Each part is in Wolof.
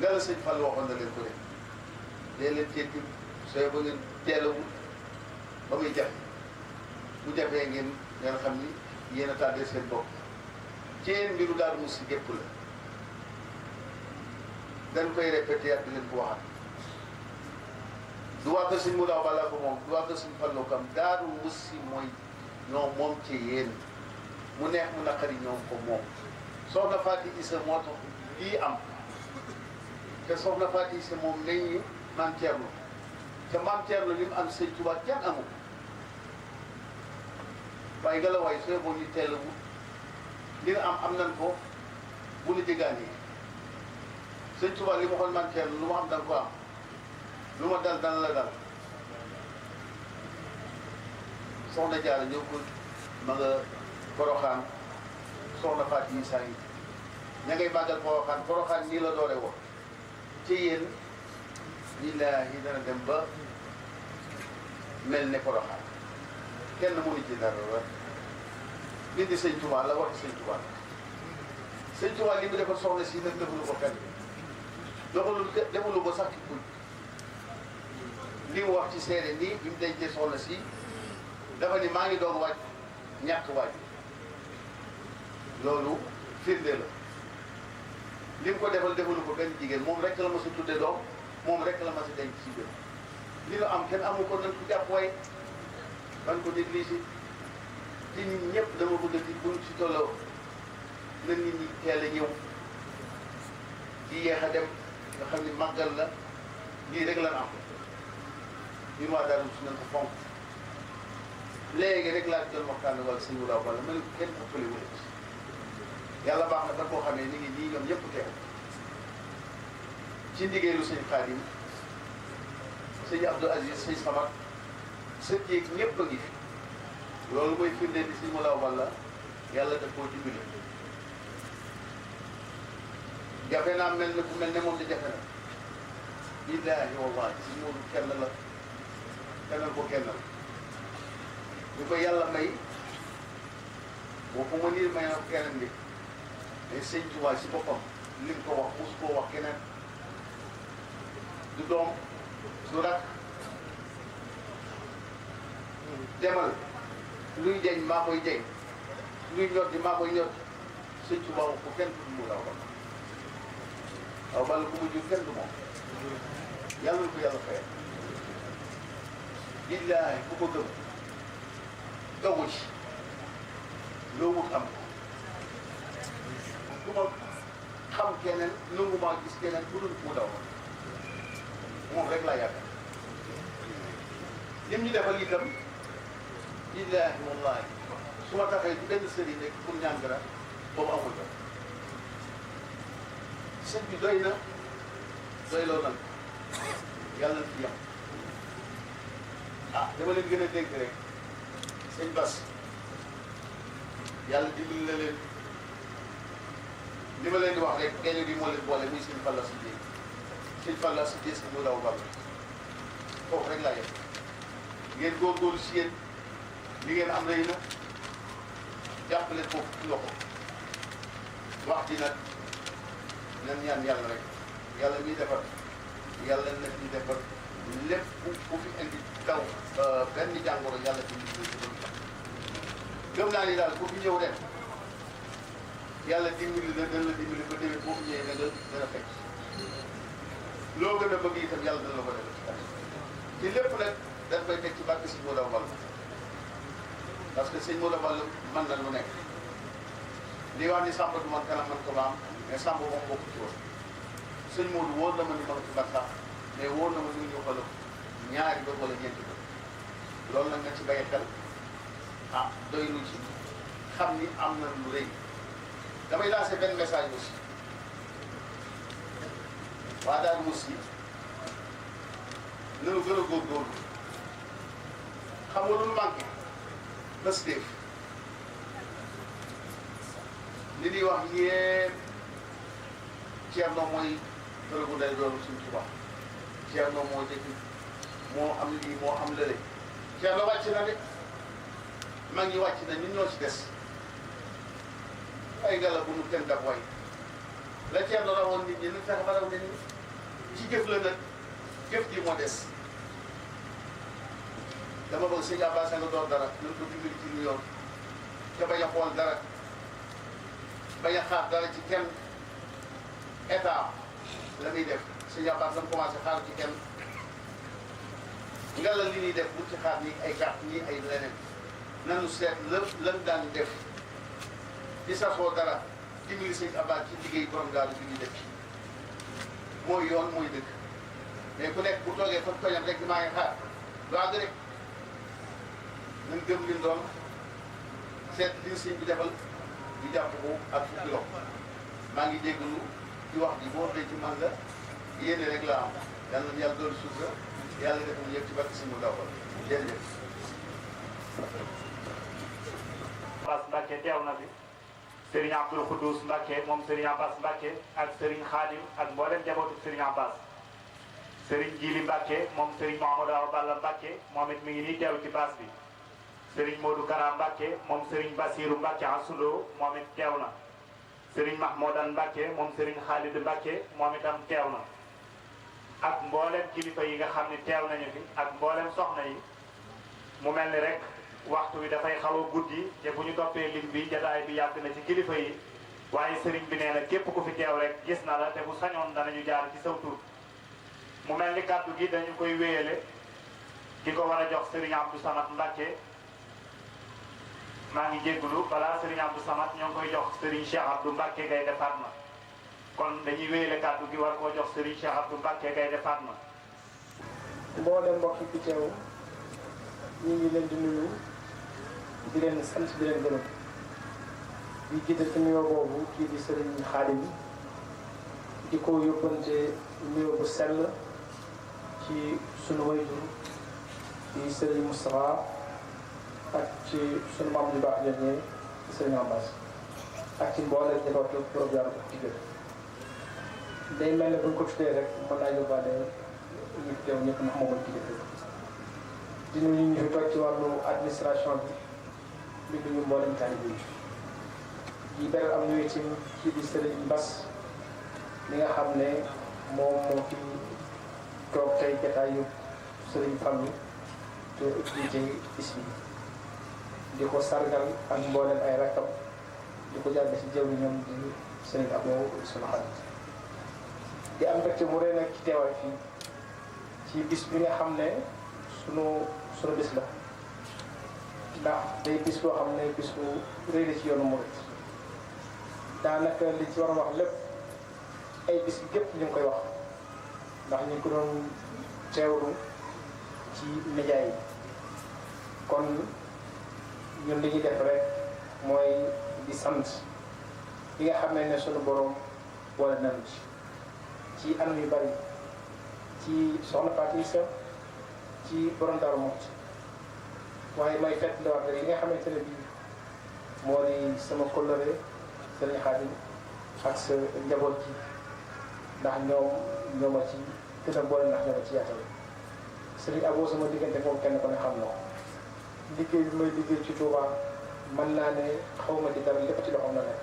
nga la sëñ Fall waxoon na leen ko de dee leen tekki sooy ba ngeen teel a wut ba muy jafe bu jafee ngeen xam ni yéen a tàddee seen bopp ci yéen mbiru Darou Mouhty gépp la dañ koy répété ak di leen ko waxaat du waa kër sëñ Modou Awa Balla ko moom du waa kër sëñ Fallou kam Darou Mouhty mooy ñoom moom ci yéen mu neex mu naqari ñoom ko moom soxna Fatou Issa moo tax lii am te soxna Fatou Issa moom meññ maam Thierno te maam Thierno li mu am sëñ Touba kenn amu waaye nga la waay sooy boo ñu teel a wut li nga am nan ko bu nu jëgaanee sëñ Touba li ma waxoon maam Thierno lu ma am da nga ko am lu ma dal dana la dal soxna Diarra ñëw ko ma nga Porokhane soxna Fatou Issa yi ña ngay màggal Porokhane nii la doore woon ci yéen billaahi dana dem ba mel ne Porokhane kenn mënu ci dara la bindi sëñ Touba la waxi sëñ Touba sëñ Touba li mu defal soxna si nag defalu ko kenn defalu ko sax ci kuy li mu wax ci seede nii bi mu dencee soxna si dafa ni maa ngi doog wàcc ñàkk wàcc loolu firnde la li mu ko defalu ko benn jigéen moom rek la ma sa tudde doom moom rek la ma sa denc ci biir li nu am kenn amu ko nañ ko jàpp way ban ko négligé ci nit ñëpp dama bëgg di buñ ci tolloo na nit ñi teel a ñëw di yeex a dem nga xam ni màggal la lii rek lan am ñu maa daal su nañ ko fonk léegi rek laa doon waxtaan wala sëñ Wula wala ma ne ko kenn ëppale wu yàlla baax na da koo xam ne ni ngi nii ñoom ñëpp teew ci ndigeelu sëñ Xaadim sëñ Abdou Aziz sëñ Samar sët yeeg ñëpp a ngi fi loolu mooy firnde ni sëñ Wula wala yàlla daf koo dimbali jafe naa mel ne bu mel ne moom di jafe na billaahi wallaahi sëñ Moodu kenn la kennal ko kennal ñu ko yàlla may boo ko mënee may na ko keneen bi mais sëñ Tuubaa si boppam li nga ko wax mosu koo wax keneen du doom du rak demal luy jeñ maa koy jeñ luy ñot di maa koy ñot sëñ Tuubaa wax ko kenn du mu raw bal aw bal ku mu jur kenn du moom yàlla na ko yàlla fayal billaahi ku ko gëm gawu ci loo wut am du ma xam keneen nangu maa gis keneen bu dul mu daw moom rek laa yaakaar lim ñu defal itam billaahi wallaahi su ma taxee ci benn sëriñ rek pour ñaan dara boobu amul dara sëñ bi doy na doyloo nan yàlla na fi yam ah dama leen gën a dégg rek sëñ Bass yàlla dimbali na leen li ma leen di wax rek gaño bi moo leen boole muy sëñ Falla si jéeg sëñ Falla si jéeg si mu daw ball foofu rek laa yem ngeen góorgóorlu si yéen li ngeen am rëy na jàppale foofu ci loxo wax ji nag nan ñaan yàlla rek yàlla miy defar yàlla na fi defar lépp ku fi indi taw benn jàngoro yàlla fi gëm naa ni daal ku fi ñëw ren yàlla dimbali la dana la dimbali ba déwén boo fi ñëwee ne nga dana fekk loo gën a bëgg itam yàlla dana la ko defal ci lépp nag dañ koy teg ci barke sëñ Modou Awa Balla parce que sëñ Modou Awa Balla mën na lu nekk li wax ni Samba du man kanam man ko ba am mais Samba moom bokk ci woon sëñ Modou wóor na ma ni ma nga ci barsax mais wóor na ma ni ñu xoolal ñaari bët wala ñeenti bët loolu nag nga ci bàyyi xel ah doy lu ci xam ni am na lu rëy damay lancé benn message aussi waa Darou Mouhty nanu gën a góorgóorlu xam nga lu manqué bés def li ñuy wax yépp Thierno mooy bërëbu nday doonu suñ Tuubaa Thierno moo jëkk moo am lii moo am lële Thierno wàcc na de mag ñi wàcc na ñun ñoo ci des ay gala bu nu kenn dab way la Thierno rawoon nit ñi nañ fexe ba raw nit ñi ci jëf la nag jëf ji moo des dama bëgg sëñ Abbas nga door dara nañ ko dimbali ci lu yoon te bañ a xool dara bañ a xaar dara ci kenn état la muy def sëñ Abbas dama commencé xaar ci kenn nga la li ñuy def bu ci xaar nii ay carte nii ay leneen nanu seet lan daan def di sasoo dara dimbali sëñ Abbas ci liggéey borom daal bi ñuy def mooy yoon mooy dëkk mais ku nekk bu toogee fa toñam rek maa ngi xaar lu àgg rek nañ gëm li doon seet li sëñ bi defal di jàpp ko ak fukki loxo maa ngi jégalu ci wax ji boo dee ci man la yéene rek la am yàlla na yàlla doon suuf la yàlla defal yëpp ci barke si mu dawal jërëjëf. Abbas Mbacke teew na fi Serigne Abdoul Khoudous Mbacke moom Serigne Abbas Mbacke ak Serigne Khadim ak mboolem njabootu Serigne Abbas Serigne Djili Mbacke moom Serigne Mouhamadou Awa Balla Mbacke moom it mi ngi nii teew ci baas bi Serigne Modou Kara Mbacke moom Serigne Bassirou Mbacke Asulo moom it teew na Serigne Mahmoudan Mbacke moom Serigne Khalid Mbacke moom itam teew na ak mboolem kilifa yi nga xam ne teew nañu fi ak mboolem soxna yi mu mel ni rek waxtu wi dafay xaw a guddi te bu ñu toppee lim bi jataay bi yàgg na ci kilifa yi waaye Serigne bi nee na képp ku fi teew rek gis na la te bu sañoon danañu jaar ci saw tur mu mel ni kàddu gi dañu koy wéyale ki ko war a jox Serigne Abdou Samad Mbacke maa ngi jégalu balaa Serigne Abdou Samad ñoo ngi koy jox Serigne Cheikh Abdou Mbacke Gaynde Fatma kon dañuy wéyale kàddu gi war koo jox Serigne Cheikh Abdou Mbacke Gaynde Fatma. mboolem mbokk yi fi teew ñu ngi leen di nuyu di leen sant di leen gërëm di jiital ci nuyoo boobu kii di Serigne Khadim di ko yóbbante nuyoo bu sell ci sunu wayjur ci Serigne Moustapha ak ci sunu maam yu baax ñoom Serigne Abbas ak ci mboolem njabootu programme bu Tigre day mel ne bu ñu ko tuddee rek mën naa yóbbaale ñu teew ñëpp ndax moom mooy Tigre di nuyu ñu fi toog ci wàllu administration bi di nuyu mboolem taalibe yi beral am nuyu ci kii di Serigne Mbass mi nga xam ne moom moo fi toog tey jataayu Serigne Fallou te jiite bis bi di ko sargal ak mboolem ay rakkam di ko jàll ci jaww ñoom di Serigne Abo sunu xarit di am mbégte mu rëy nag ci teewaay fii ci bis bi nga xam ne sunu bis la ndax day bis boo xam ne bis bu rëy la ci yoonu murit daanaka li ci war a wax lépp ay bis bi gépp ñu ngi koy wax ndax ñu ngi ko doon teewlu ci média yi kon ñun li ñuy def rek mooy di sant bi nga xam ne sunu borom boole nañu ci anam yu bari ci soxna Fatou Issa ci borom Darou Mouhty waaye may fett li wax rek li nga xamante ne bii moo di sama kóllëre Serigne Khadim ak sa njaboot ji ndax ñoo ma ci gën a boole ndax ñoo ma ci yaatal Serigne Abo sama diggante moom kenn ko ne xam na ko liggéey bi may liggéey ci Touba mën naa ne xaw ma ci dara lépp ci loxoom la nekk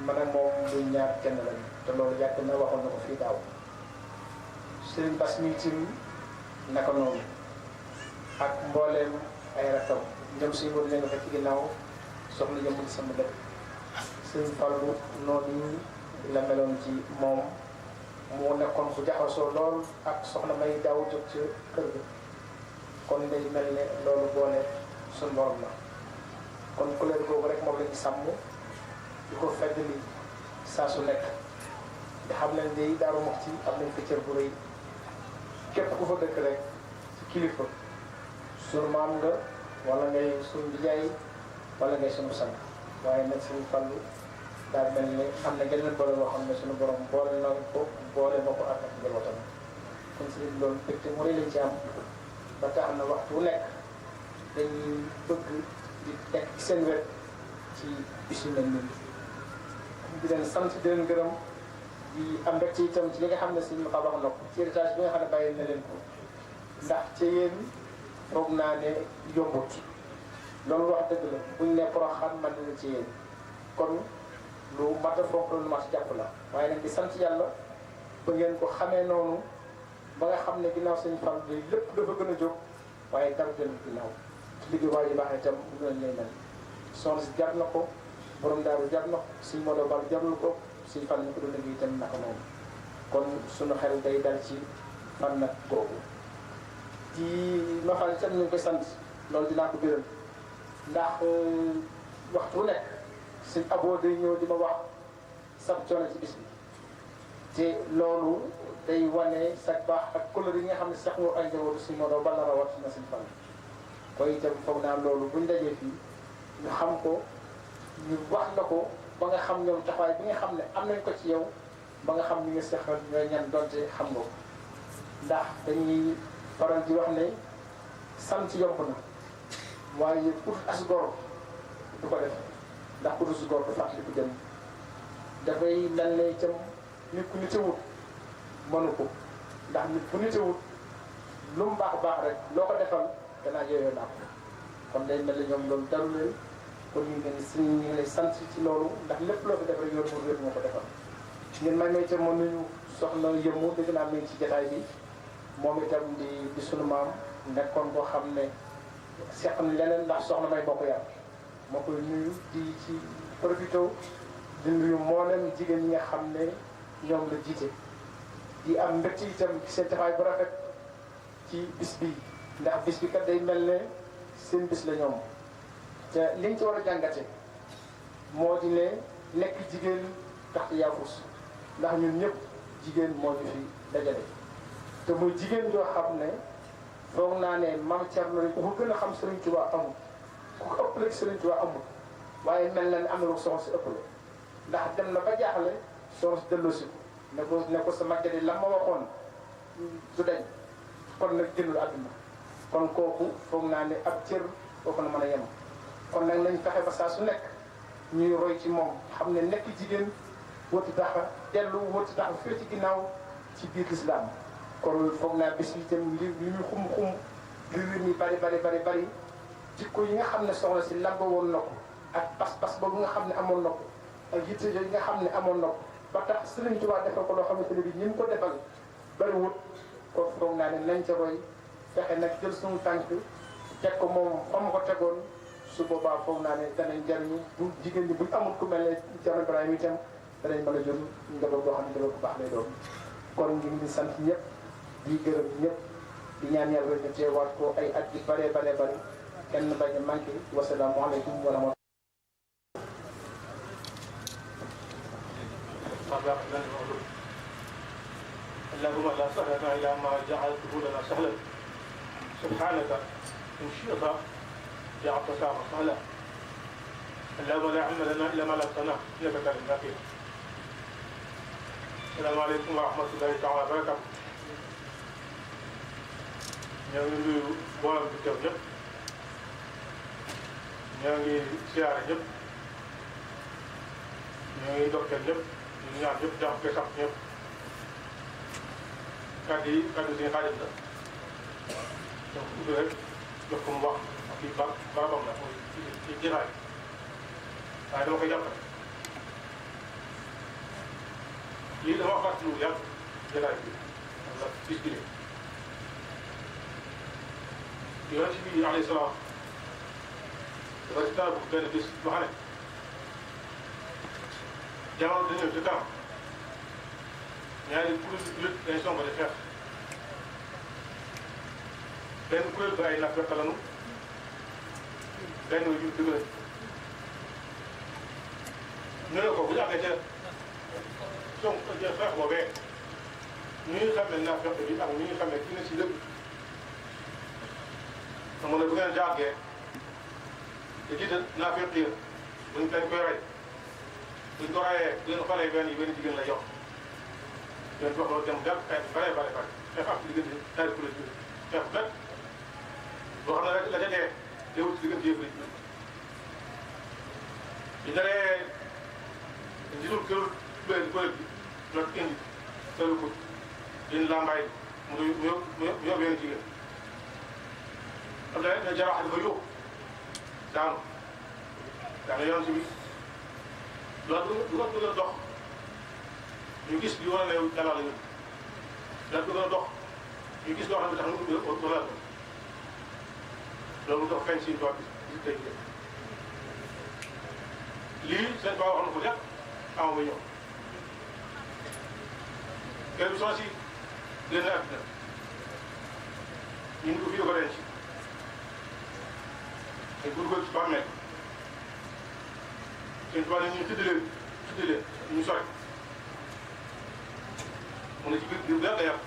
man ak moom luy ñaar kenn lañu te loolu yàgg na waxoon na ko fii daaw Serigne Bass mi tim naka noonu ak mbooleem ay rakkam ñoom suñu mën leen ci ginnaaw soxna yëmul sama dëkk Serigne Fallou noonu la meloon ci moom mu nekkoon ku jaxasoo lool ak soxna may daaw jóg ci kër ga kon day mel ne loolu boole suñu borom la kon couleur boobu rek moom la ñu sàmm di ko feddali saa su nekk di xam ne day Darou Mouhty am nañ ko cër bu rëy képp ku fa dëkk rek ci kilifa sunu maam nga wala ngay sunu nijaay wala ngay sunu sang waaye nag suñu Fallu daal mel ne am na geneen boole boo xam ne sunu borom boole na ko boole na ko ak njabootam kon si loolu mbégte mu rëy lañ ci am ba tax na waxtu wu nekk dañuy bëgg di nekk ci seen wet ci bis yu mel nii di leen sant di leen gërëm di am rek ci itam ci li nga xam ne si ñu wax na ko ci héritage bi nga xam ne bàyyi na leen ko ndax ci yéen foog naa ne yombut loolu wax dëgg la buñ ne Porokhane man na ci yéen kon lu mat a fonk lu mat jàpp la waaye nag di sant yàlla ba ngeen ko xamee noonu ba nga xam ne ginnaaw sëñ Fall bi lépp dafa gën a jóg waaye dara dellu ginnaaw ci liggéey waa ji baax itam mu gën lay mel soxna si jar na ko borom daaru jar na ko suñ Modou Bal jarul ko suñ Fall ñu ko doon liggéey itam naka noonu kon suñu xel day dal ci fan nag googu ci ma xam itam ñu ngi koy sant loolu dinaa ko gërëm ndax waxtu wu nekk suñ aboo day ñëw di ma wax sab coono ci bis bi te loolu day wane sa baax ak couleur yi nga xam ne sax nga ay njabootu suñ Modou Bal la rawat na suñ Fall koy itam foog naa loolu buñ dajee fii ñu xam ko ñu wax la ko ba nga xam ñoom taxawaay bi nga xam ne am nañ ko ci yow ba nga xam ni nga seqal ñooy ñan donte xam nga ko ndax dañuy faral di wax ne sant yomb na waaye pour as gor du ko def ndax pour as gor du fàttali ko jëm dafay lan ne itam nit ku nitewut mënu ko ndax nit ku nitewut lu mu baax baax rek loo ko defal danaa yooyoo naa ko kon day mel ni ñoom loolu daru leen kon ñu ngi lay sant ci loolu ndax lépp loo ko def rek yoon mu réer moo ko defal ngeen may may itam moo nuyu soxna yëmmu dégg naa mi ngi ci jataay bi moom itam di sunu maam nekkoon boo xam ne seq na leneen ndax soxna may bokk yàlla moo koy nuyu di ci profité di nuyu mboolem jigéen ñi nga xam ne ñoom la jiite di am mbégte itam seen taxawaay bu rafet ci bis bi ndax bis bi kat day mel ne seen bis la ñoom te liñ ci war a jàngate moo di ne nekk jigéen taxte yaafus ndax ñun ñëpp jigéen moo ñu fi dajale te muy jigéen joo xam ne foog naa ne Mame Thierno ku ko gën a xam Serigne Touba amul ku ko ëppale Serigne Touba amul waaye mel na ne am na lu soxna si ëppale ndax dem na ba jaaxle soxna si delloosi ko ne ko sa màgget yi la ma waxoon du dañ kon nag génnul àdduna kon kooku foog naa ne ab cër foofu na mën a yem kon nag nañ fexe ba saa su nekk ñuy roy ci moom xam ne nekk jigéen wëtu taxa dellu wëtu taxa fii ci ginnaaw ci biir lislaam kon foog naa bis yi itam li ñu xum-xum li mi bari jikko yi nga xam ne soxna si lamba woon na ko ak pas-pas boobu nga xam ne amoon na ko ak yitte yi nga xam ne amoon na ko ba tax Sëriñ Tuubaa defal ko loo xamante ne bi ñi mu ko defal bari wut kon foog naa ne nañ ca roy fexe nag jël suñu tànk teg ko moom fa mu ko tegoon su boobaa foog naa ne danañ jariñu bu jigéen ñi buñ amul ku mel ne Thierno Ibrahima itam danañ mën a jël njaboot boo xam ne njaboot bu baax lay doon kon ñu ngi sant ñëpp di gërëm ñëpp di ñaan yàlla ñu teewaat ko ay at yu bare kenn bañ a manqué wasalaamualeykum wa rahmatulah. اللهم لا سهل إلا ما جعلته لنا سهلا سبحانك إن شئت جعلت سهلا سهلا اللهم لا علم لنا إلا ما علمتنا إنك أنت العليم الحكيم. السلام عليكم ورحمة الله تعالى وبركاته. ñoo ngi nuyu mboolem bi teew ñëpp ñoo ngi siyaare ñëpp ñoo ngi ndokkeel ñëpp ñu ñaan ñëpp jàmm koy sax ñëpp kaddu yi kaddu si xaalis la donc ubbi rek jox ko mu wax ak kii barabam la mooy ci jëlaay waaye dama koy jàppale lii dama fàttali lu yàgg jëlaay bi wala bis bi yonent bi alayhi salaam dafa si taal bu benn bis boo xam ne jamono dañu ñëw ci kanam ñaari kuréel yu jullit dañu song di xeex benn kuréel ba ay naafeq lanu benn yu dëgg lañ ñu ne ko bu ñu àggee ca song xeex boobee ñu ngi xam ne naafeq bi ak ñu ngi xam ne ki ne si lépp mu ne bu ngeen jàggee te jiital naafeq yi buñ dañ koy rey buñ ko reyee bu ngeen xoolee benn jigéen la jox ngeen wax loolu dem gàtt ay bare xeex am diggante ñaari kuréel yi xeex bet boo xam ne rek la ca dee teewul ci diggante yëpp lañ bi daree njiitul kuréel bi nag indi selu ko indi lambaay mu yóbbu benn jigéen am na jaraax dafa yóbbu daanu yonent bi loolu du nga bëgg a dox ñu gis li wane ne yow dalal la ñu daal bëgg a dox ñu gis loo xam ne tax na ubbi wala ko loolu dafa feeñ si tool bi tey lii seen tool wax na ko yàq amoo ba ñëw kenn du soxna si génn àddina ñu ngi ko fii da ko denc te bu ko ci bàmmeel seen tool yi ñu tudd leen ñu sori mu ne ci biir daal da yàq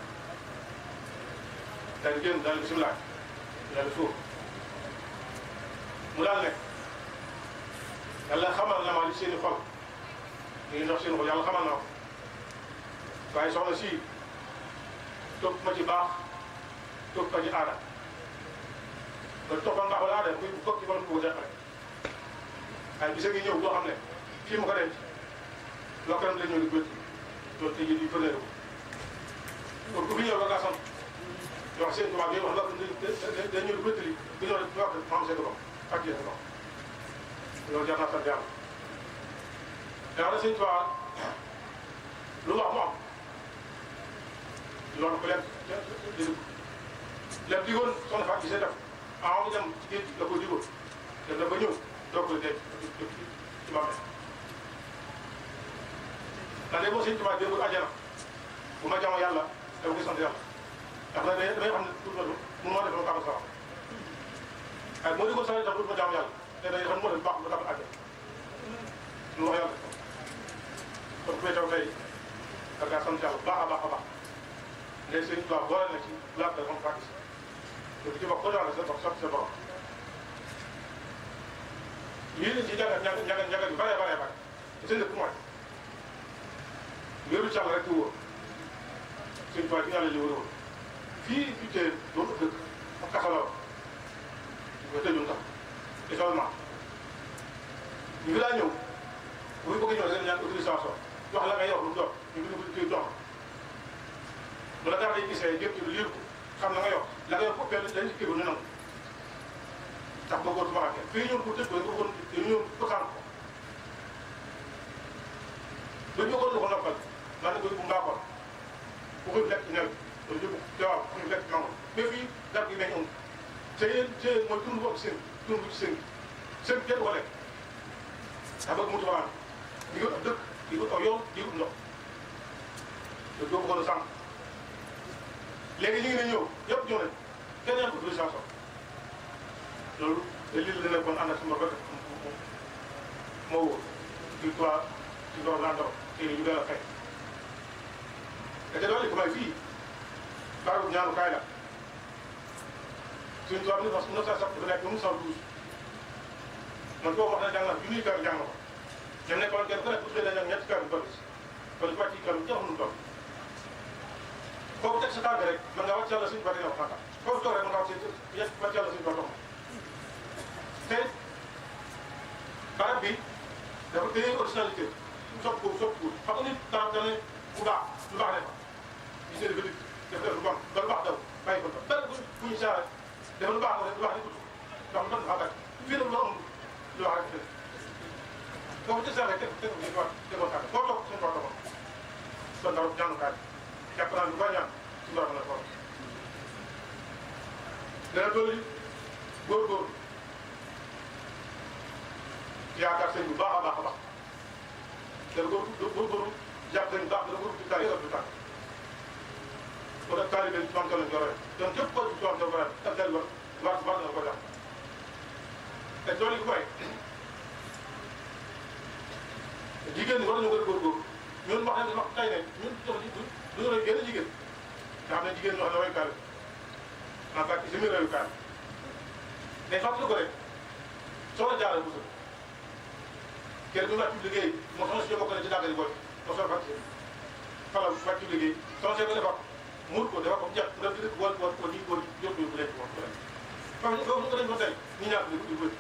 daal di génn daal di bisimilah daal di suuf mu daal ne yàlla xamal na ma li seen i xol ñu ngi ndox seen i xol yàlla xamal na ko waaye soxna si topp ma ci baax topp ma ci aada nga toppal mbaax wala aada bu bokk ci wàllu ko deqale waaye bisa ngi ñëw boo xam ne fii ma ko denc loo ko dem la ñëw di bëtt loolu tey jii di fële ko kon ku fi ñëw ba ngaa sant wax seen tubaab yi wax loo xam ne dañ ñëw di bëtt li di ñëw rek wax maam seen bopp ak yéen bopp loolu jar naa sant yàlla yàlla seen tubaab lu wax mu am loolu ko lépp digoon soxna Fatou gisee def mu dem ci géej la ko digoon dem na ba ñëw doog ko denc ci bàmmeel ndax de boo sëñ Tuubaa déggul àjjana bu ma jaamoo yàlla dama koy sant yàlla ndax nag damay xam ne pour ma mun moo def ma tàmbal sama waaye moo digoon sax itam pour ma jaamoo yàlla te day xam moo def baax ma tàmbal àjjana lu wax yàlla kon ku may taw tey da ngaa sant yàlla baax a baax a baax léegi sëñ Tuubaa boole na ci laaj la xam fàcc te ci wax ko daal sa bopp sotti sa borom lii lañ ci jàngat ñagat yu bëree bare te seen dëkk mooy wéeru càll rek wóor sëñ Tuubaa ci yàlla li wóor fii fii tey doon dëkk ak kasaloo nga tëjoon tax isolement ñu ngi daa ñëw bu ñu bëgg ñëw seen ñaan autorisation jox la ngay wax lu dox ñu ngi dugg ci dox bu la dara day gisee jëm ci lu liir ko xam na nga yokk la nga yokk ko benn dañ ci kii ba ñu nangu tax bëggoon suma xamee fii ñëw ko tëj ba nga bëggoon dañu ñëw ko sànq ko dañu bëggoon lu ko noppal maa ne ko bu mbaakoon ku koy lekk ñëw dañu yóbbu jawaaw ku ñu lekk nangu mais fii garab gi meñ amul te yéen mooy tund bokk seen tund ci seen kenn ko lekk daa bëgg mu tubaraan di ko ab dëkk di ko aw yoon di ko ndox dañu ko bëggoon a sànq léegi ñu ngi ne ñëw yëpp ñëw nañ kenn ñaan ko autorisation loolu te lii la nekkoon ànd ak suñu bopp moo wóor ci toi ci borom laa ndaw te ñu gën a fekk te te doole ko may fii barabu ñaanukaay la suñu tubaab ni parce que 1907 dafa nekk ba 1912 man koo wax ne jàng naa junniy kër jàng na ko ñoom nekkoon kenn ku nekk bu tuddee dañu am ñetti kër yu bëri kon ci wàcc kër jox nu toog foofu teg sa tànk rek man ngaa wàcc yàlla suñu bari na wax naka foofu toog rek man ngaa wàcc yàlla suñu bari te barab bi dafa téye originalité sopp ko xam nga nit dara dana bu baax lu baax defa ñu seen bëri def lu bon ba lu baax daw bàyyi ko dara bu ñu saare dafa lu baax lu baax di gudd ndax mu doon dafa bari fii nag lu am lu wax rek dëgg foofu ci saare teg tegoon tànk foo toog suñu borom kon daw jàngukaay jàpp naa lu bari ñaan suñu borom la ko dana dolli góorgóorlu yaakaar sëñ bu baax a baax a baax dana góorgóorlu jàpp sëñ bu baax dana góorgóorlu ci taal yëpp du tànk kon ak taalibe bi ci wàllu lañ ko royee donc képp koo ci wàllu ko royee ak dellu war na ko jàpp te loolu it mooy jigéen ñi war nañu gën a góorgóorlu ñun wax nañu wax tey ne ñun du ñu roy genn jigéen nga xam ne jigéen ñi wax ne royukaay la en fait si muy royukaay mais fàttali ko rek soxna Jaara Buso kenn du wàccu liggéey moo soxna si ñu bokk na ci dàggali boy moo soxna fàcc fala wàccu liggéey soxna see ko defar muur ko defar ko jàpp mu def di dëkk wala ñi góor yóbbu bu lekk moom foofu ñu ko dañ ko tey ñu ñaar di bëri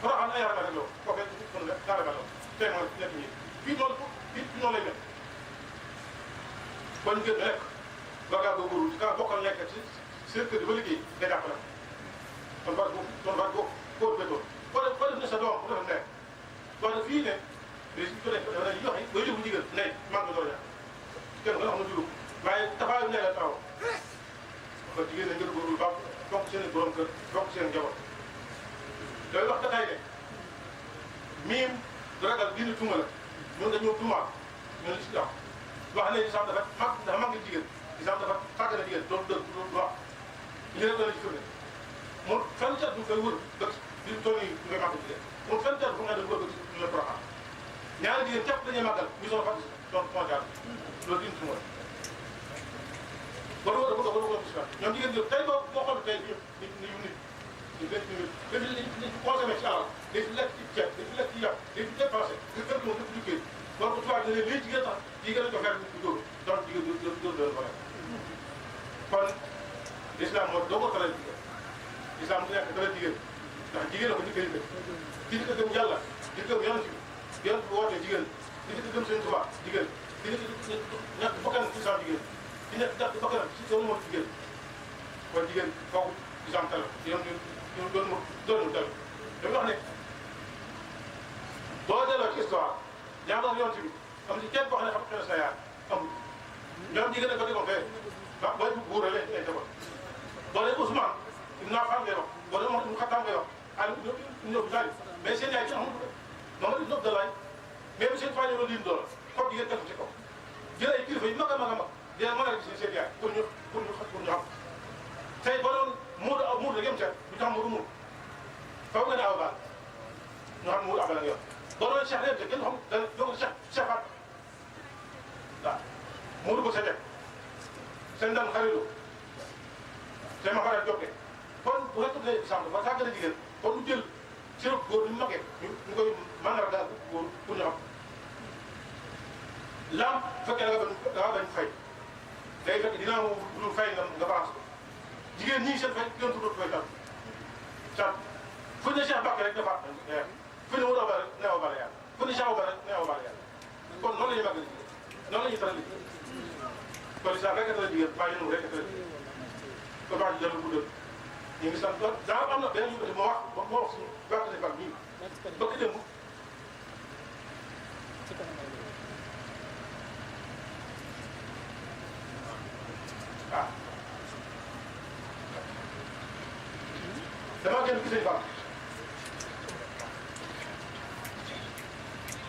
Porokhane ay yaram rek loo kooku mën nga daara ba tey mooy ñett ñi fii noonu lay mel kon ngeen lekk bagaa góorgóorlu ci ka bokkal lekk ci seen kër di ba liggéey day jàppale kon boo kóor bétoon boo def ne sa doom bu defam nekk wax ne fii ne léegi su ko defee dañuy joxe bay jur bu jigéen ne mag nga doon kenn nga xam ne juróom waaye taxawaayu ne la taxaw kon jigéen ñi ngir góorlu baax bokk seen i borom kër bokk seen njaboot day wax dafay ne miim ragal dina tuma la ñun dañoo tumaat ñun li si am wax ne islam dafa mag jigéen islam dafa tàgg na jigéen doon dëgg doon wax li rek la ci firnde moom fenn cat du koy wër dëkk di toll nii du koy màgg jigéen moom fenn cat bu nga def wër dëkk du la proxam ñaari jigéen képp dañuy màggal ñu soog a fàttali doon mondial loolu dina tuma la ba loolu dafa doon ñoom jigéen ñi tey boo xool tey ñu consommé ci alal day fi lekk ci ceeb day fi lekk ci yàpp day fi dépensé nga fekk moom def liggéey war ko tubaab ne lii jigéen tax jigéen a jox xeer nit ku dóor donc jigéen dóor doon ko rek kon l'islam moo doo ko taral jigéen l'islam du nekk taral jigéen ndax jigéen la ko njëkk a yëngal di njëkk a gëm yàlla di gëm yonent bi yonent bi woote jigéen di njëkk a gëm seen tubaab jigéen di njëkk ñàkk bakkan ci sa jigéen di nekk ñàkk bakkan ci doon moo jigéen kon jigéen foofu islam tal yoon ñu doon mu tal dañu wax ne boo delloo ci histoire yaa ngi yoon ci bi am ci kenn boo xam ne xam xel sa yaay amul ñoom jigéen a ko defoon fee ba booy buur la leen defoon boo dee Ousmane Ibn Affan ngay wax boo dee Ibn Khattab ngay wax Aliou ñëw ñaari mais seen yaay ci amul moom it de laay mais bu seen faa ñëw liin doole comme jigéen def ci kaw jël ay kilifa yu mag a mag a mag dina mën a gis seen yaay pour ñu xam tey boo doon muur da ngeen seet du tax muur muur faw nga ne aw baal ñu xam muur abal nga yor boo doon Cheikh léegi kenn xam dana doog Cheikh Faat waaw muur ko sa teg seen daan xaritu seen ma faral jokkee kon bu nga tuddee exemple ba sàgg na jigéen kon du jël ci góor ñu magee ñu koy mandargaal góor pour ñu xam lam fekkee da nga bañ fay day fekk dinaa ma dul fay nga balance ko jigéen ñii seen fay gën tuddut fay tam fu ne Cheikh Bakk rek defaat fu ne Wula Ba rek neew bala yàlla fu ne Cheikh Ba rek neew bala yàlla kon noonu la ñuy màggal jigéen noonu la ñuy taral jigéen kon islam rek a taral jigéen bàyyi nu rek a taral jigéen kon baa ji jarul guddal ñu ngi sant daa am na beneen yu ma wax suñu bàq ne bal nii bëgg démb ah damaa gën gis nañu baax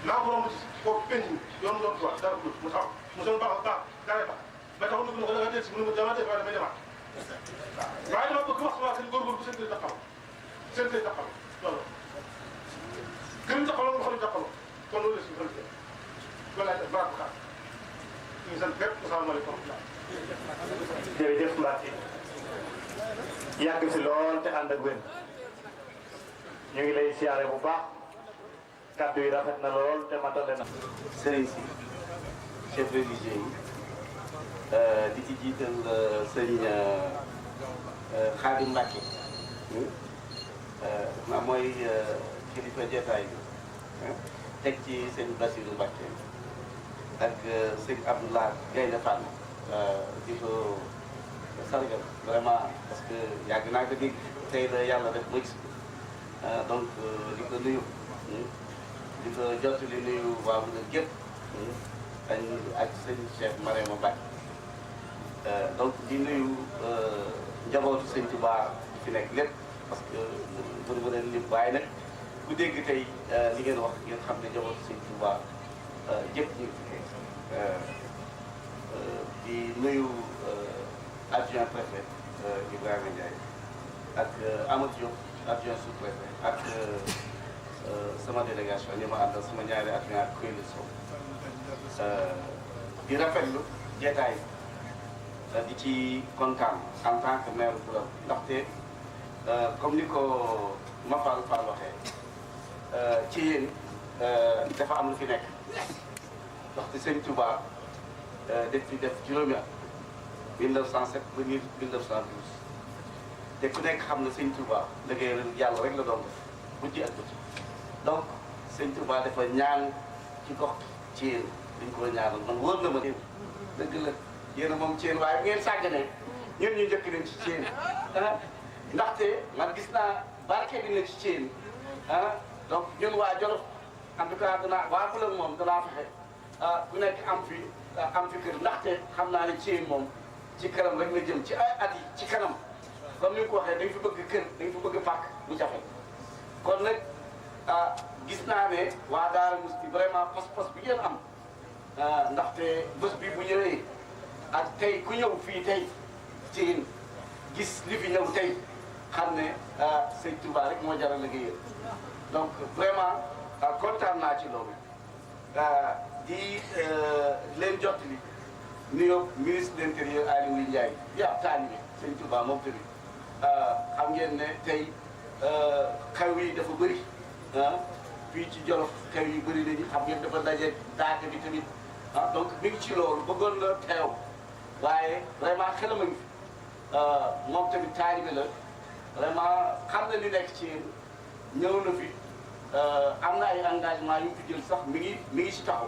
naa ko romb ci kooku penc mi yoonu doon tubaab dara gudd mu taxaw mu soog baax dara baax ba taxaw dugg na ko da nga dégg si mu ne ma dama def waaye damay demaat waaye dama bëgg wax waa seen góorgóorlu bu seen kër taxaw seen kër taxaw loolu gën taxaw nga xam ne taxaw kon loolu la si gën loolu laay def baax xaar ñu ngi sant bépp asalaamaaleykum. jërëjëf Mbacke yàgg si lool te ànd ak wér ñu ngi lay siyaare bu baax kàddu yi rafet na lool te matale na. sëriñ si chef religieux yi di ci jiital sëriñ Xaadim Mbacke maa mooy kilifa jotaay bi teg ci sëñ Bassirou Mbacke ak sëñ Abdoulaye Gaynde Fall di ko sargal vraiment parce que yàgg naa ko dégg tey la yàlla def ma gis donc di ko nuyu di ko jottali nuyu waa Louga gépp ak sëñ Cheikh Mariama Mbacke donc di nuyu njabootu sëñ Touba fi nekk lépp parce que mënu ma leen lim waaye nag ku dégg tey li ngeen wax ngeen xam ne njabootu sëñ Touba jëpp ñu di nuyu adjoint préfet Ibrahima Ndiaye ak Amadou Diop adjoint sous-préfet ak sama délégation ñi ma àndal sama ñaari adjoint ak Koyli Sow di rafetlu jeetaay di ci kontaan en tant que maire bu ndaxte comme ni ko Mafal Fall waxee ci yéen dafa am lu fi nekk ndaxte Sëñ Touba def fi def juróomi at 1907 ba 1912 te ku nekk xam na Sëñ Touba liggéey yàlla rek la doon def guddi ak bëccëg donc Sëñ Touba dafa ñaan ci gox ci yéen dañ ko ñaanal man wóor na ma yéen dëgg la yéen a moom ci yéen waaye bu ngeen sàgganee ñun ñu njëkk nañ ci yéen ndaxte man gis naa barke bi na ci yéen donc ñun waa Jolof en tout cas waa Fulal moom danaa fexe ku nekk am fi kër ndaxte xam naa ne ci moom ci kanam rek la jëm ci ay at yi ci kanam comme ni nga ko waxee dañ fi bëgg kër dañ fi bëgg pàkk bu jafe kon nag gis naa ne waa Daara Musti vraiment pas-pas bi ngeen am ndaxte bés bi bu ñëwee ak tey ku ñëw fii tey ci gis li fi ñëw tey xam ne sëñ Touba rek moo jar a liggéeyal donc vraiment kontaan naa ci loolu di leen jottali nuyoo ministre de l'intérieur Aly Ngouille Ndiaye di ab taalibe sëñ Touba moom tamit xam ngeen ne tey xew yi dafa bëri fii ci Jolof xew yi bëri nañu xam ngeen dafa daje daaka bi tamit donc mi ngi ci loolu bëggoon la teew waaye vraiment xelam a ngi fi moom tamit taalibe la vraiment xam na li nekk ci ñëw na fi am na ay engagement yu fi jël sax mi ngi ci taxaw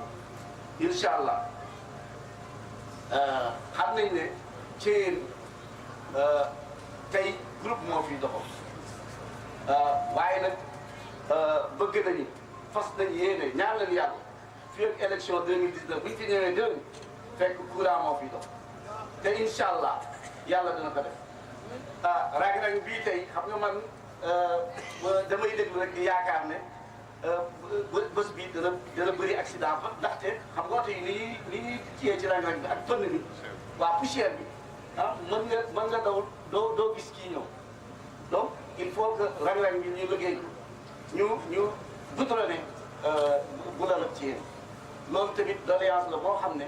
incha allah xam nañ ne ci tey groupe moo fi doxal waaye nag bëgg nañu fas nañu yéene ñaan leen yàlla fii ak élection 2019 bu ñu fi ñëwee déwén fekk courant moo fi dox te incha allah yàlla dina ko def rag-rag bii tey xam nga man damay déglu rek di yaakaar ne bés bi dana bëri accident ba ndaxte xam nga oto yi ni ñuy ciyee ci rag-rag bi ak pënd bi waa poussière bi mën nga daw doo gis kii ñëw donc il faut que rag-rag bi ñu liggéey ñu goudronné bu la ci yéen loolu tamit doléance la boo xam ne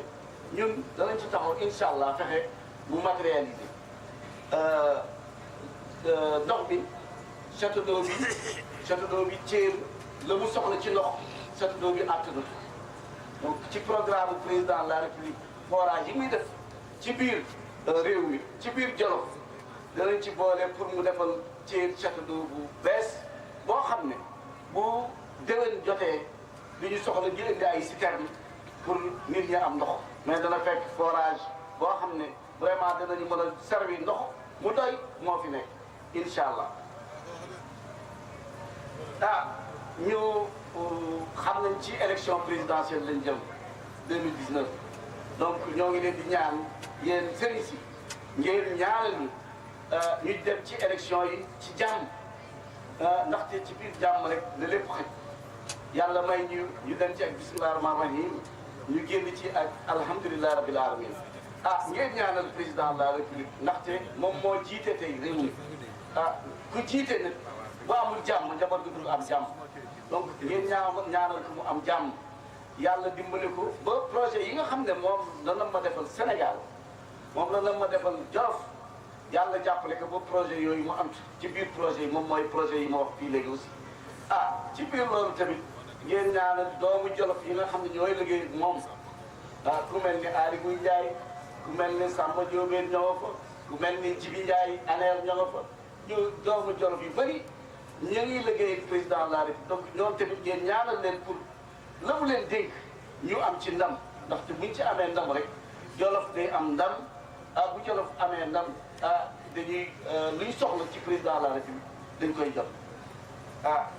ñun danañ ci taxaw incha allah fexe bu matérialiser ndox bi château d'eau bi Thiel la mu soxla ci ndox château d'eau bi àttanatu donc ci programme président de la république forage yi muy def ci biir réew mi ci biir Jolof danañ ci boole pour mu defal Thiel château d'eau bu bees boo xam ne bu déwén jotee li ñu soxla di indi ay citerne pour nit ñi am ndox mais dana fekk forage boo xam ne vraiment danañu mën a servir ndox mu doy moo fi nekk incha allah ñu xam nañ ci élection présidentielle lañ jëm 2019 donc ñoo ngi leen di ñaan yéen sëriñ si ngeen ñaanal ñu dem ci élection yi ci jàmm ndaxte ci biir jàmm rek la lépp xaj yàlla may ñu dem ci ak bismillah rahmaan rahim ñu génn ci ak alhamdulilah rabbil alamin ngeen ñaanal président de la république ndaxte moom moo jiite tey réew mi ku jiite nag bu amul jàmm njaboot gi dul am jàmm donc ngeen ñaanal ko mu am jàmm yàlla dimbale ko ba projet yi nga xam ne moom la ma defal Sénégal moom la ma defal Jolof yàlla jàppale ko ba projet yooyu mu am ci biir projet yi moom mooy projet yi ma wax fii léegi aussi ci biir loolu tamit ngeen ñaanal doomu Jolof yi nga xam ne ñooy liggéey moom ku mel ni Aly Ngouille Ndiaye ku mel ni Samba Diobène ñoo nga fa ku mel ni Djibi Ndiaye ANER ñoo nga fa ñu doomu Jolof yu bëri ñu ngi liggéey président de la République donc ñoom tamit ngeen ñaanal leen pour la mu leen dénk ñu am ci ndam ndaxte buñ ci amee ndam rek Jolof day am ndam bu Jolof amee ndam dañuy lu ñu soxla ci président de la République dañ koy jot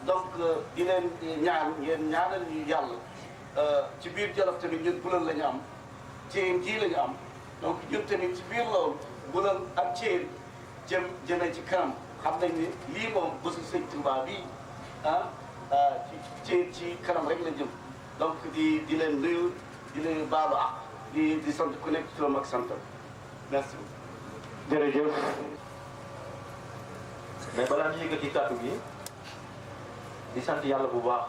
donc di leen ñaan ngeen ñaanal ñu yàlla ci biir Jolof tamit ñun Bulal la ñu am Thiel ji la ñu am donc ñun tamit ci biir loolu Bulal ak Thiel jëmee ci kanam xam nañ ne lii moom bésu sëñ Touba bii ci kanam rek la jëm donc di leen nuyu di leen baalu ak di sant ku nekk turam ak santam merci beaucoup. jërëjëf mais balaa ñu yëkkati kàddu gi di sant yàlla bu baax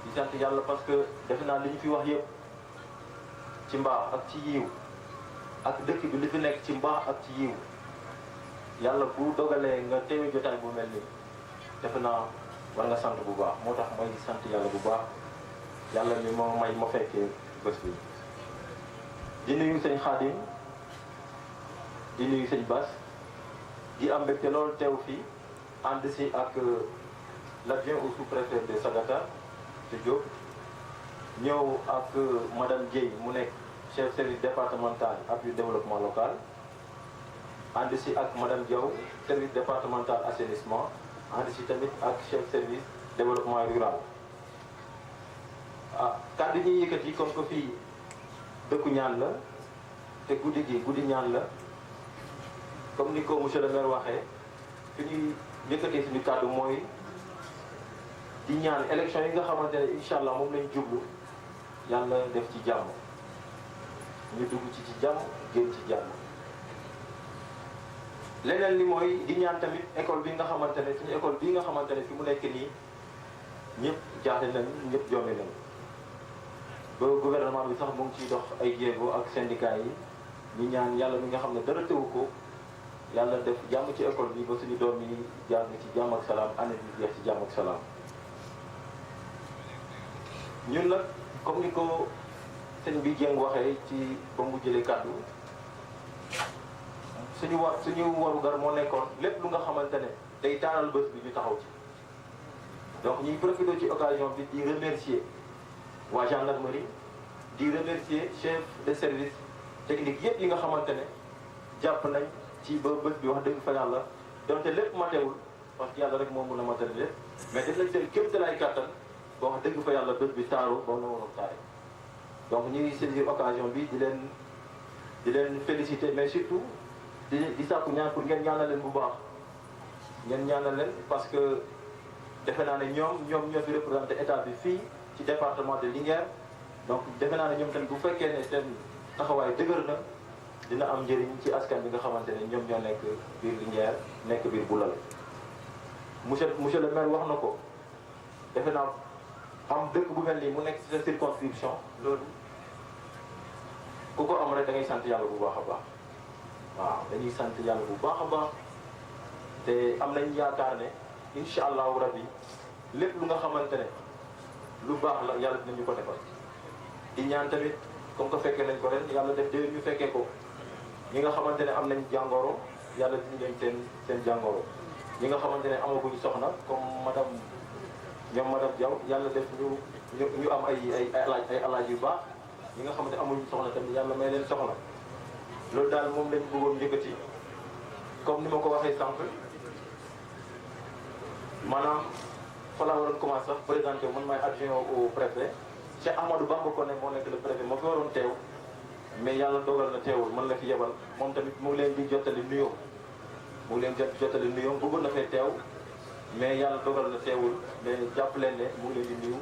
di sant yàlla parce que defe naa li ñu fi wax yëpp ci mbaax ak ci yiw ak dëkk bi li fi nekk ci mbaax ak ci yiw yàlla bu dogalee nga teewe jotaay bu mel nii defe naa war nga sant bu baax moo tax may sant yàlla bu baax yàlla mi moo may ma fekkee bés bi di nuyu sëñ Xaadim di nuyu sëñ Bass di am mbégte loolu teew fii ànd si ak l'adjoint au sous-préfet de Sagata de Diop ñëw ak madame Dieye mu nekk chef service départemental appui développement local ànd si ak madame Diaw service départemental assainissement ànd si tamit ak chef service développement rural ah kàddu ñuy yëkkati comme que fii dëkku ñaan la te guddi gi guddi ñaan la comme ni ko monsieur le maire waxee fi ñuy yëkkatee suñu kàddu mooy di ñaan élection yi nga xamante ne incha allah moom lañ jublu yàlla def ci jàmm ñu dugg ci jàmm génn ci jàmm. leneen li mooy di ñaan tamit école bi nga xamante ne suñu école bii nga xamante ne fi mu nekk nii ñëpp jaaxle nañ ñëpp jommi nañ ba gouvernement bi sax mu ngi ciy dox ay jéego ak syndicat yi ñu ñaan yàlla mi nga xam ne dara teewu ko yàlla def jàmm ci école bi ba suñu doom yi jàng ci jàmm ak salaam année bi jeex ci jàmm ak salaam. ñun nag comme ni ko sëñ bi Dieng waxee ci ba mu jëlee kàddu suñu warugar moo nekkoon lépp lu nga xamante ne day taaral bés bi ñu taxaw ci. donc ñuy profité ci occasion bi di remercier waa gendarmerie di remercier chef de service technique yëpp yi nga xamante ne jàpp nañ ci ba bés bi wax dëgg fa yàlla donte lépp matewul parce que yàlla rek moo mun a matal lépp mais def nañ seen kéemtalaay kàttan ba wax dëgg fa yàlla bés bi taaru ba na waroon taare. donc ñu ngi saisir occasion bi di leen féliciter mais surtout di sàkku ñaan pour ngeen ñaanal leen bu baax ngeen ñaanal leen parce que defe naa ne ñoom ñoo fi représenté état bi fii ci département de Linguère donc defe naa ne ñoom tamit bu fekkee ne seen taxawaay dëgër na dina am njëriñ ci askan bi nga xamante ne ñoom ñoo nekk biir Linguère nekk biir Boulal. monsieur le maire wax na ko defe naa am dëkk bu mel nii mu nekk ci sa circonscription loolu ku ko am rek da ngay sant yàlla bu baax a baax waaw dañuy sant yàlla bu baax a baax te am nañ yaakaar ne incha allahu rabbi lépp lu nga xamante ne lu baax la yàlla dinañu ko defal. di ñaan tamit comme que fekkee nañ ko ren yàlla def déwén ñu fekkee ko ñi nga xamante ne am nañ jàngoro yàlla dindi leen seen jàngoro ñi nga xamante ne amaguñ soxna comme madame Diaw yàlla def ñu am ay alaaj yu baax ñi nga xamante ne amuñu soxna tamit yàlla may leen soxna loolu daal moom lañ bëggoon yëkkati comme ni ma ko waxee sànq maanaam fa laa waroon commencé sax présenté man maay adjoint au préfet Cheikh Ahmadou Bamba ko ne moo nekk le préfet moo fi waroon teew mais yàlla dogal na teewul man la fi yebal moom tamit mu ngi leen di jottali nuyoo jottali nuyoo bëggoon na fee teew mais yàlla dogal na teewul mais jàpp leen ne mu ngi leen di nuyu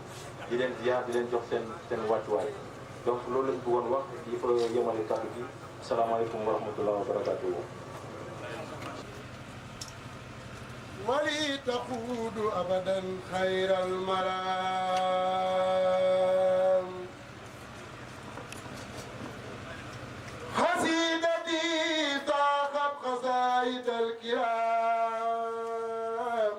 di leen ziar di leen jox seen wàccuwaay donc loolu lañ bëggoon wax di fa yemale kàddu gi asalaamaaleykum wa rahmatulah wa barakatuhu. ولي تقود أبدا خير المرام حسيدتي طاقت قصائد الكرام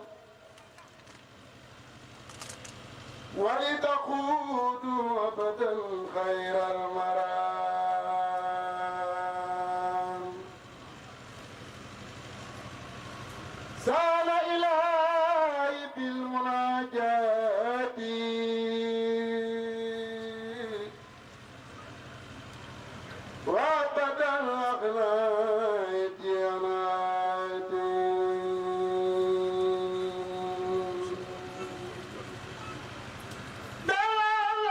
ولتقود أبدا خير المرام سال إلهي بالمناجات وابدا أغنيت يناتي دلال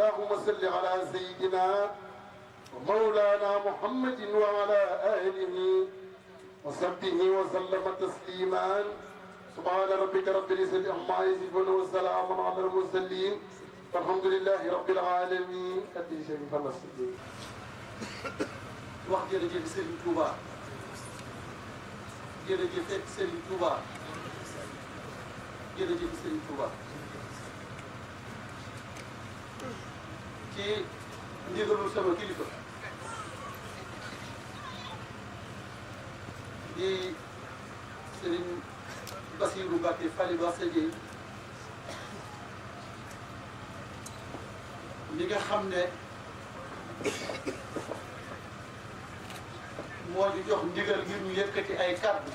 اللهم صل على سيدنا ومولانا محمد وعلى آله وصحبه وسلم تسليما سبحان ربك رب العزة عما يصفون وسلام على المرسلين والحمد لله رب العالمين. أدي شريف الله wax jërëjëf Serigne Touba jërëjëf Serigne Touba jërëjëf Serigne Touba ci ndigalul sama kilifa di Serigne Bassirou Mbacké Falilou Assadié li nga xam ne moo di jox ndigal ngir ñu yëkkati ay kàddu